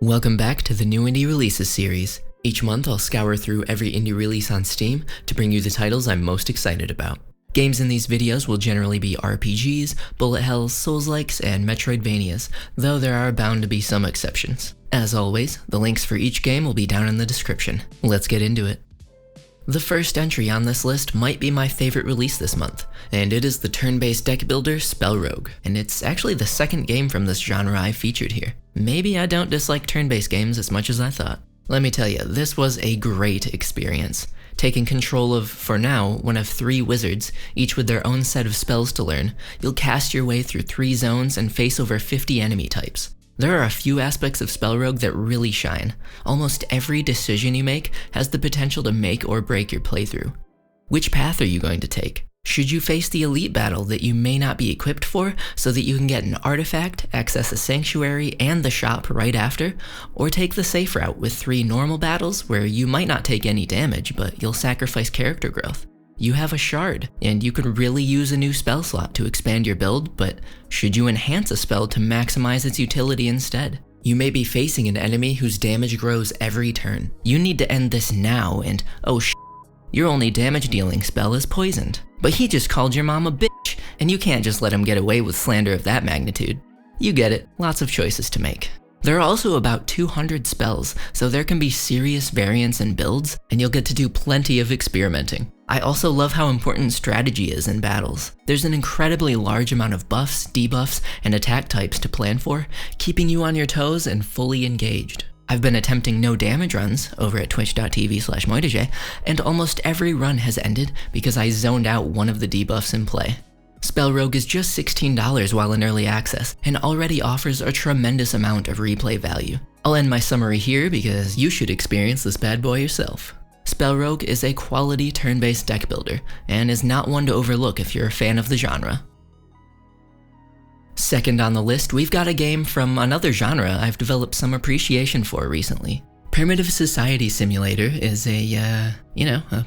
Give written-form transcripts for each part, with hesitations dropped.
Welcome back to the New Indie Releases series. Each month I'll scour through every indie release on Steam to bring you the titles I'm most excited about. Games in these videos will generally be RPGs, bullet hells, Souls-likes, and Metroidvanias, though there are bound to be some exceptions. As always, the links for each game will be down in the description. Let's get into it. The first entry on this list might be my favorite release this month, and it is the turn-based deck builder SpellRogue, and it's actually the second game from this genre I've featured here. Maybe I don't dislike turn-based games as much as I thought. Let me tell you, this was a great experience. Taking control of, for now, one of 3 wizards, each with their own set of spells to learn, you'll cast your way through 3 zones and face over 50 enemy types. There are a few aspects of SpellRogue that really shine. Almost every decision you make has the potential to make or break your playthrough. Which path are you going to take? Should you face the elite battle that you may not be equipped for so that you can get an artifact, access a sanctuary, and the shop right after? Or take the safe route with 3 normal battles where you might not take any damage, but you'll sacrifice character growth? You have a shard, and you could really use a new spell slot to expand your build, but should you enhance a spell to maximize its utility instead? You may be facing an enemy whose damage grows every turn. You need to end this now, and oh sh*, your only damage dealing spell is poisoned. But he just called your mom a bitch, and you can't just let him get away with slander of that magnitude. You get it, lots of choices to make. There are also about 200 spells, so there can be serious variance in builds, and you'll get to do plenty of experimenting. I also love how important strategy is in battles. There's an incredibly large amount of buffs, debuffs, and attack types to plan for, keeping you on your toes and fully engaged. I've been attempting no damage runs over at twitch.tv/moitej, and almost every run has ended because I zoned out one of the debuffs in play. SpellRogue is just $16 while in early access, and already offers a tremendous amount of replay value. I'll end my summary here because you should experience this bad boy yourself. SpellRogue is a quality turn-based deck builder, and is not one to overlook if you're a fan of the genre. Second on the list, we've got a game from another genre I've developed some appreciation for recently. Primitive Society Simulator is a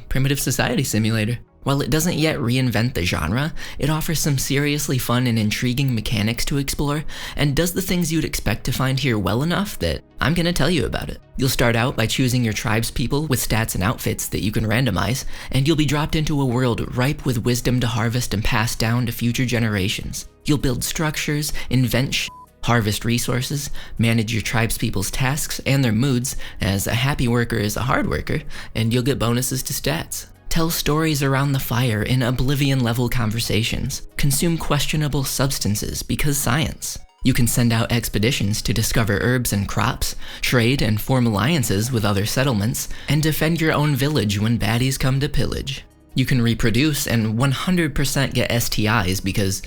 primitive society simulator. While it doesn't yet reinvent the genre, it offers some seriously fun and intriguing mechanics to explore, and does the things you'd expect to find here well enough that I'm gonna tell you about it. You'll start out by choosing your tribespeople with stats and outfits that you can randomize, and you'll be dropped into a world ripe with wisdom to harvest and pass down to future generations. You'll build structures, invent harvest resources, manage your tribespeople's tasks and their moods, as a happy worker is a hard worker, and you'll get bonuses to stats. Tell stories around the fire in Oblivion-level conversations. Consume questionable substances because science. You can send out expeditions to discover herbs and crops, trade and form alliances with other settlements, and defend your own village when baddies come to pillage. You can reproduce and 100% get STIs because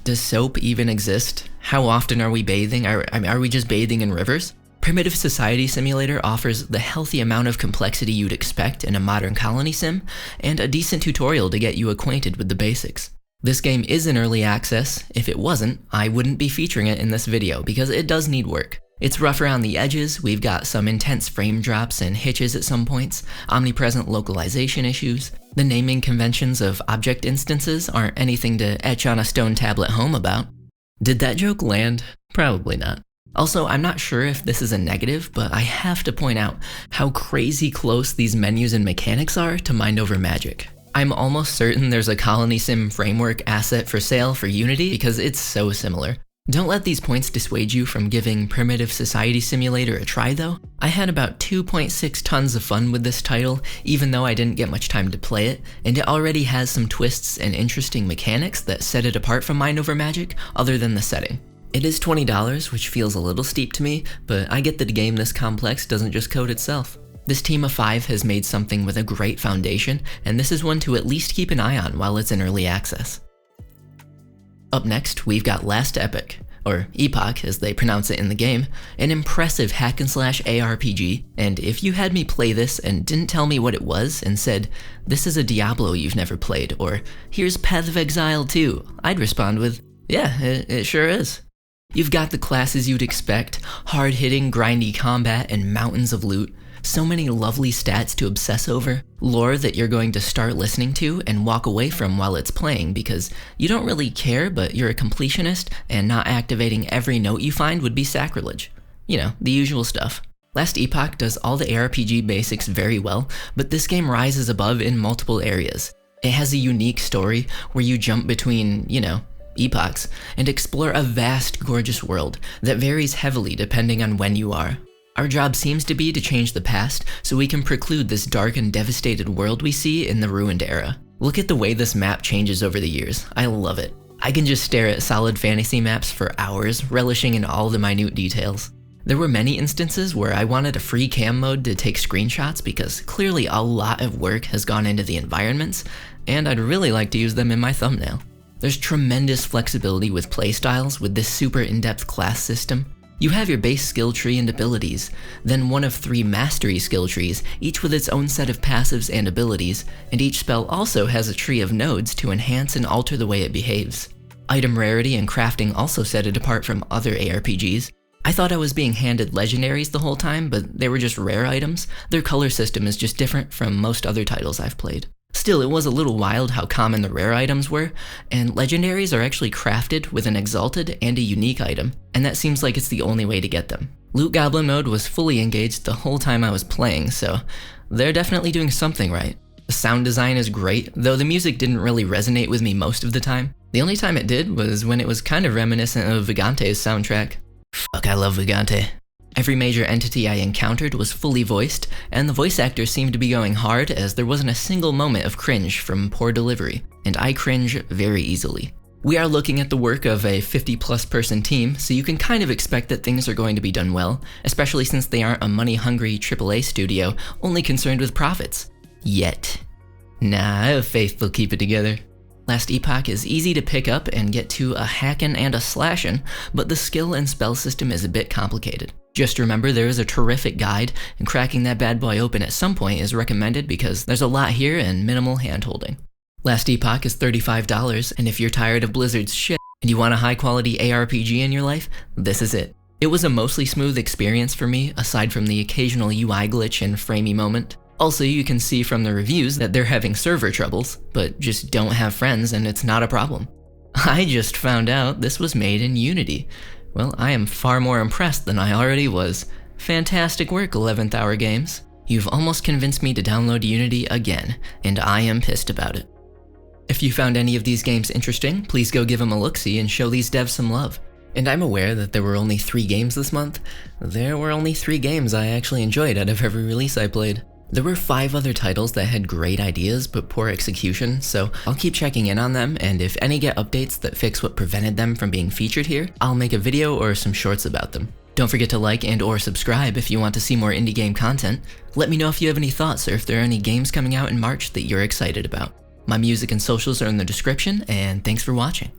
does soap even exist? How often are we bathing? Are we just bathing in rivers? Primitive Society Simulator offers the healthy amount of complexity you'd expect in a modern colony sim, and a decent tutorial to get you acquainted with the basics. This game is in early access. If it wasn't, I wouldn't be featuring it in this video because it does need work. It's rough around the edges, we've got some intense frame drops and hitches at some points, omnipresent localization issues. The naming conventions of object instances aren't anything to etch on a stone tablet home about. Did that joke land? Probably not. Also, I'm not sure if this is a negative, but I have to point out how crazy close these menus and mechanics are to Mind Over Magic. I'm almost certain there's a Colony Sim framework asset for sale for Unity because it's so similar. Don't let these points dissuade you from giving Primitive Society Simulator a try though. I had about 2.6 tons of fun with this title, even though I didn't get much time to play it, and it already has some twists and interesting mechanics that set it apart from Mind Over Magic, other than the setting. It is $20, which feels a little steep to me, but I get that a game this complex doesn't just code itself. This team of 5 has made something with a great foundation, and this is one to at least keep an eye on while it's in early access. Up next, we've got Last Epoch, or Epoch as they pronounce it in the game, an impressive hack and slash ARPG, and if you had me play this and didn't tell me what it was and said, this is a Diablo you've never played, or here's Path of Exile 2, I'd respond with, yeah, it sure is. You've got the classes you'd expect, hard-hitting, grindy combat, and mountains of loot. So many lovely stats to obsess over, lore that you're going to start listening to and walk away from while it's playing because you don't really care but you're a completionist and not activating every note you find would be sacrilege. You know, the usual stuff. Last Epoch does all the ARPG basics very well, but this game rises above in multiple areas. It has a unique story where you jump between, you know, epochs and explore a vast, gorgeous world that varies heavily depending on when you are. Our job seems to be to change the past so we can preclude this dark and devastated world we see in the ruined era. Look at the way this map changes over the years. I love it. I can just stare at solid fantasy maps for hours, relishing in all the minute details. There were many instances where I wanted a free cam mode to take screenshots because clearly a lot of work has gone into the environments, and I'd really like to use them in my thumbnail. There's tremendous flexibility with playstyles with this super in-depth class system. You have your base skill tree and abilities, then one of 3 mastery skill trees, each with its own set of passives and abilities, and each spell also has a tree of nodes to enhance and alter the way it behaves. Item rarity and crafting also set it apart from other ARPGs. I thought I was being handed legendaries the whole time, but they were just rare items. Their color system is just different from most other titles I've played. Still, it was a little wild how common the rare items were, and legendaries are actually crafted with an exalted and a unique item, and that seems like it's the only way to get them. Loot Goblin mode was fully engaged the whole time I was playing, so they're definitely doing something right. The sound design is great, though the music didn't really resonate with me most of the time. The only time it did was when it was kind of reminiscent of Vigante's soundtrack. Fuck, I love Vigante. Every major entity I encountered was fully voiced, and the voice actors seemed to be going hard as there wasn't a single moment of cringe from poor delivery, and I cringe very easily. We are looking at the work of a 50+ person team, so you can kind of expect that things are going to be done well, especially since they aren't a money-hungry AAA studio only concerned with profits. Yet. Nah, I have faith they'll keep it together. Last Epoch is easy to pick up and get to a hackin' and a slashin', but the skill and spell system is a bit complicated. Just remember there is a terrific guide, and cracking that bad boy open at some point is recommended because there's a lot here and minimal handholding. Last Epoch is $35, and if you're tired of Blizzard's shit and you want a high quality ARPG in your life, this is it. It was a mostly smooth experience for me, aside from the occasional UI glitch and framey moment. Also, you can see from the reviews that they're having server troubles, but just don't have friends and it's not a problem. I just found out this was made in Unity. Well, I am far more impressed than I already was. Fantastic work, 11th Hour Games. You've almost convinced me to download Unity again, and I am pissed about it. If you found any of these games interesting, please go give them a look-see and show these devs some love. And I'm aware that there were only 3 games this month. There were only 3 games I actually enjoyed out of every release I played. There were 5 other titles that had great ideas but poor execution, so I'll keep checking in on them, and if any get updates that fix what prevented them from being featured here, I'll make a video or some shorts about them. Don't forget to like and or subscribe if you want to see more indie game content. Let me know if you have any thoughts or if there are any games coming out in March that you're excited about. My music and socials are in the description, and thanks for watching.